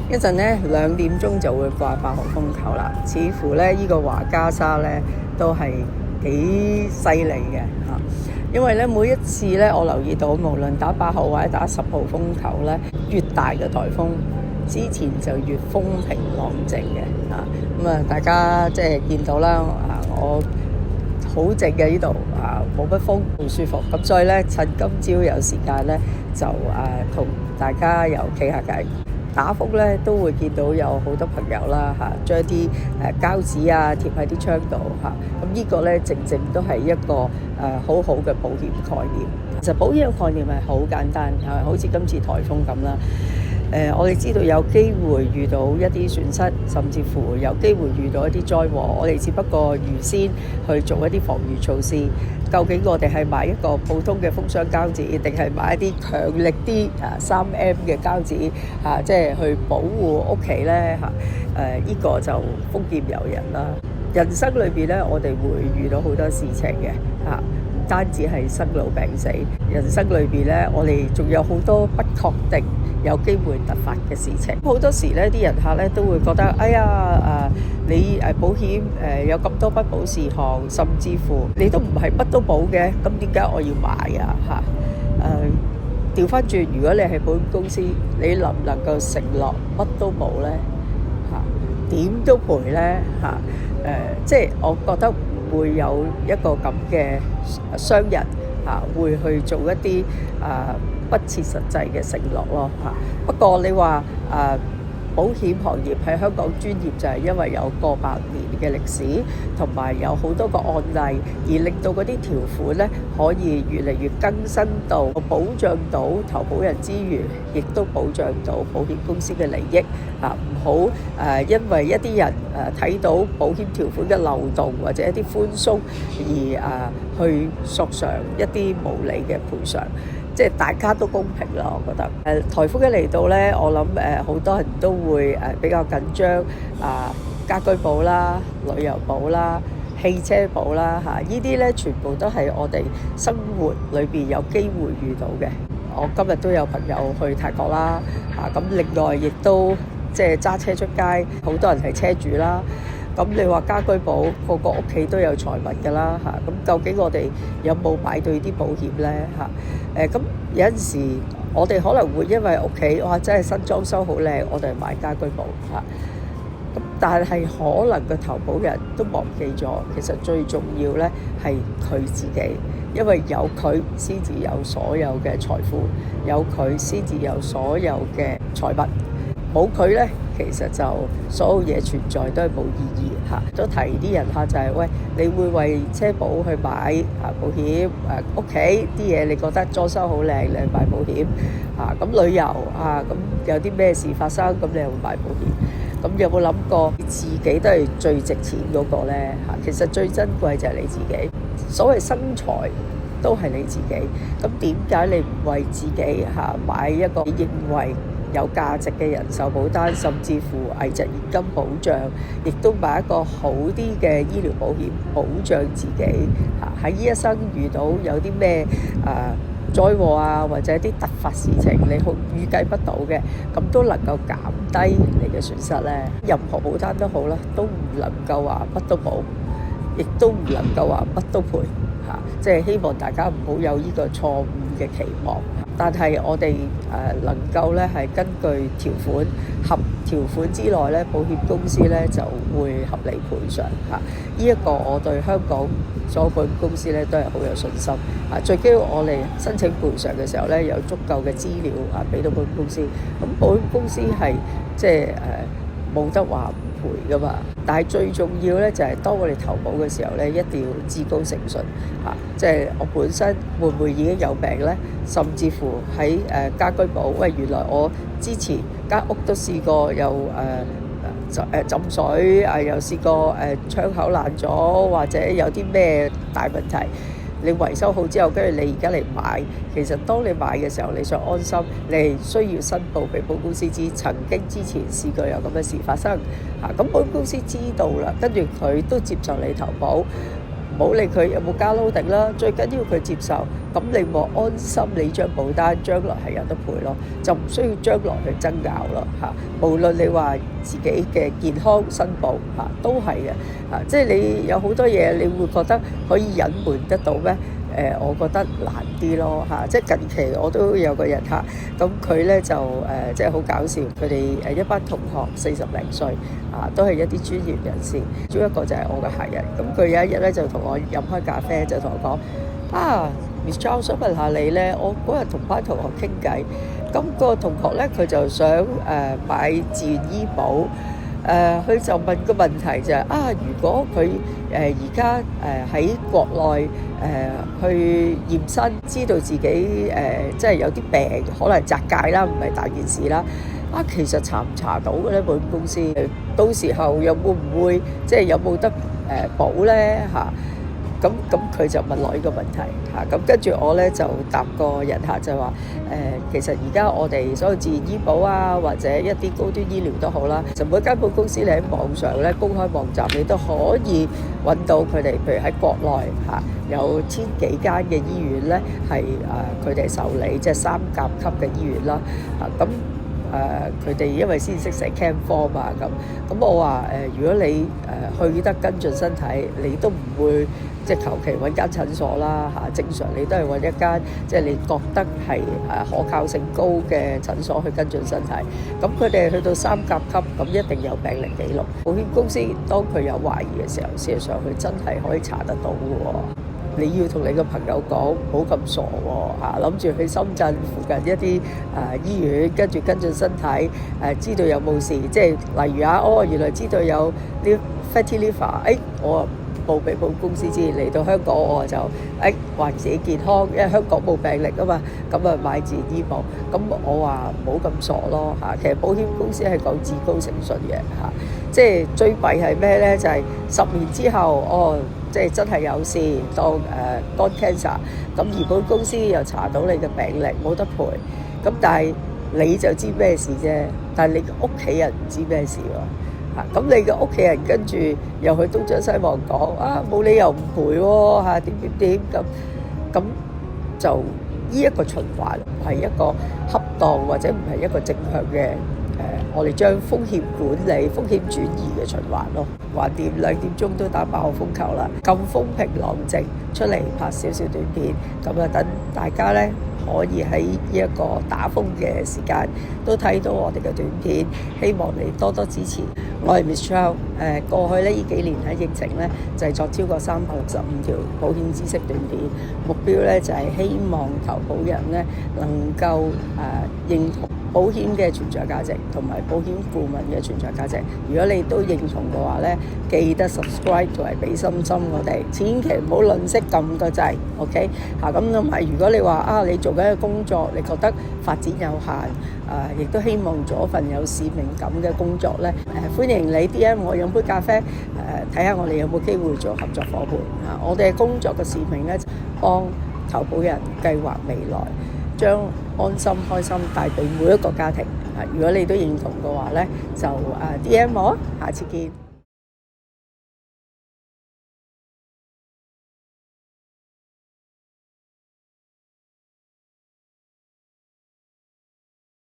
一陣咧2點鐘就會掛8號風球啦，似乎咧呢個華嘉沙咧都係幾犀利嘅嚇，因為咧每一次咧我留意到，無論打8號或者打10號風球咧，越大嘅颱風之前就越風平浪靜嘅嚇。咁啊，大家即係見到啦啊，我好靜嘅呢度啊，冇乜風，好舒服。咁所以咧，趁今朝有時間咧，就同大家又傾下偈。打風咧都會見到有好多朋友啦嚇，將啲膠紙啊貼喺啲窗度嚇。咁呢個咧正正都係一個好好嘅保險概念。其實保險嘅概念係好簡單，好似今次颱風咁啦。我哋知道有機會遇到一啲損失，甚至乎有機會遇到一啲災禍，我哋只不過預先去做一啲防禦措施。究竟我哋係買一個普通嘅封箱膠紙，定係買一啲強力啲3M 嘅膠紙即係去保護屋企呢？呢個就豐儉由人啦。人生裏邊呢，我哋會遇到好多事情嘅唔單止係生老病死，人生裏邊呢，我哋仲有好多不確定，有機會突發嘅事情。好多時呢啲人客呢都會覺得，哎呀你保險有咁多不保事項，甚至乎你都唔係乜都保嘅，咁點解我要買啊？調翻轉，如果你係保險公司，你能唔能夠承諾乜都保呢？點都賠呢？即係我覺得會有一個咁嘅商人會去做一啲不切實際嘅承諾咯嚇。不過你話保險行業喺香港專業就係因為有過百年嘅歷史，同埋有好多個案例，而令到嗰啲條款呢可以越嚟越更新到保障到投保人之餘，亦都保障到保險公司嘅利益唔好因為一啲人睇到保險條款嘅漏洞或者一啲寬鬆而去索償一啲無理嘅賠償。即係大家都公平啦，我覺得。颱風一嚟到呢，我諗好多人都會比較緊張家居保啦、旅遊保啦、汽車保啦呢啲呢全部都係我哋生活裏邊有機會遇到嘅。我今日都有朋友去泰國啦咁另外亦都即係揸車出街，好多人係車主啦。咁你話家居保，個個屋企都有財物㗎啦咁究竟我哋有冇買對啲保險呢？咁有陣時我哋可能會因為屋企哇真係新裝修好靚，我哋買家居保咁但係可能個投保人都忘記咗，其實最重要呢係佢自己，因為有佢先至有所有嘅財富，有佢先至有所有嘅財物，冇佢呢，其實就所有嘢存在都係冇意義都提啲人就係喂，你會為車保去買保險屋企啲嘢，你覺得裝修好靚，你去買保險咁旅遊咁有啲咩事發生，咁你又會買保險。咁有冇諗過自己都係最值錢嗰個呢？其實最珍貴就係你自己，所謂生財都係你自己。咁點解你唔為自己買一個你認為有價值嘅人壽保單，甚至乎危疾現金保障，亦都買一個好啲嘅醫療保險保障自己喺呢一生遇到有啲咩災禍或者啲突發事情你好預計不到嘅，咁都能夠減低你嘅損失呢。任何保單都好啦，都唔能夠話乜都保，亦都唔能夠話乜都賠即係希望大家唔好有呢個錯誤嘅期望。但係我哋能夠咧係根據條款合條款之內咧，保險公司咧就會合理賠償呢一個我對香港所有保險公司咧都係好有信心最緊要我哋申請賠償嘅時候咧，有足夠嘅資料俾到保險公司。咁保險公司係即係冇得話唔賠噶嘛。但係最重要咧就係當我哋投保嘅時候咧，一定要至高誠信即係我本身會唔會已經有病咧？甚至乎喺家居保，喂，原來我之前間屋都試過有浸水又試過窗口爛咗，或者有啲咩大問題，你維修好之後，跟住你而家嚟買，其實當你買嘅時候，你想安心，你係需要申報俾保險公司知，曾經之前試過有咁嘅事發生咁保險公司知道啦，跟住佢都接受你投保，冇理佢有冇加撈迪啦，最緊要佢接受，咁你莫安心你張保單將來係有得賠咯，就唔需要將來去爭拗咯嚇。無論你話自己嘅健康申報嚇都係嘅嚇，即係你有好多嘢你會覺得可以隱瞞得到咩？我覺得難啲咯嚇，即係近期我都有個人客，咁佢咧就即係好搞笑，佢哋一班同學40零歲啊，都係一啲專業人士，仲有一個就係我嘅客人，咁佢有一日咧就同我飲開咖啡，就同我講啊 Miss Chow， 想問下你咧，我嗰日同班同學傾偈，咁個同學咧佢就想買自願醫保。佢就問個問題就係如果佢而家喺國內去驗身，知道自己即係有啲病，可能摘界啦，唔係大件事啦。其實查唔查到嘅咧？保險公司到時候又會唔會即係有冇得保咧嚇？咁佢就問我呢個問題嚇，咁跟住我咧就答個人客就話其實而家我哋所有自願醫保啊，或者一啲高端醫療都好啦，就每間保險公司你喺網上咧公開網站，你都可以揾到佢哋，譬如喺國內嚇有千幾間嘅醫院咧係佢哋受理即係3甲級嘅醫院啦嚇咁。佢哋因為先識寫 cam form 嘛，咁我話如果你去得跟進身體，你都唔會即係求其揾間診所啦嚇，正常你都係揾一間即係你覺得係可靠性高嘅診所去跟進身體。咁佢哋去到3甲級，咁一定有病歷記錄。保險公司當佢有懷疑嘅時候，事實上佢真係可以查得到嘅喎。你要同你個朋友講，唔好咁傻喎嚇，諗住去深圳附近一啲醫院，跟住跟進身體，知道有冇事，即係例如原來知道有啲 fatty liver，我報俾保險公司知，嚟到香港我就話自己健康，因為香港冇病歷啊嘛，咁買自願醫保，咁我話唔好咁傻咯嚇。其實保險公司係講至高誠信嘅嚇，即係最弊係咩咧？就係10年之後即係真係有事，當肝 cancer， 咁而保險公司又查到你嘅病歷，冇得賠，咁但係你就知咩事啫，但係你屋企人唔知咩事喎嚇，咁你嘅屋企人跟住又去東張西望講冇理由唔賠喎嚇，點咁就呢一個循環唔係一個恰當或者唔係一個正向嘅我哋將風險管理、風險轉移嘅循環咯。橫掂2點鐘都打8號風球啦，咁風平浪靜出嚟拍少少短片，咁等大家咧可以喺呢一個打風嘅時間都睇到我哋嘅短片，希望你多多支持。我係 Miss Chow， 過去呢幾年喺疫情咧製作超過365條保險知識短片，目標咧就係希望投保人咧能夠認同保險嘅存在價值同埋保險顧問嘅存在價值。如果你都認同嘅話咧，記得 subscribe 同埋俾心心我哋，千祈唔好吝嗇撳個掣 ，OK 嚇。咁同埋如果你話你做緊嘅工作，你覺得發展有限，亦都希望做一份有使命感嘅工作咧，歡迎你 DM 我飲杯咖啡，睇下我哋有冇機會做合作夥伴嚇。我哋嘅工作嘅使命咧，幫投保人計劃未來，將安心開心帶俾每一個家庭。如果你都認同嘅話咧，就DM 我，下次見。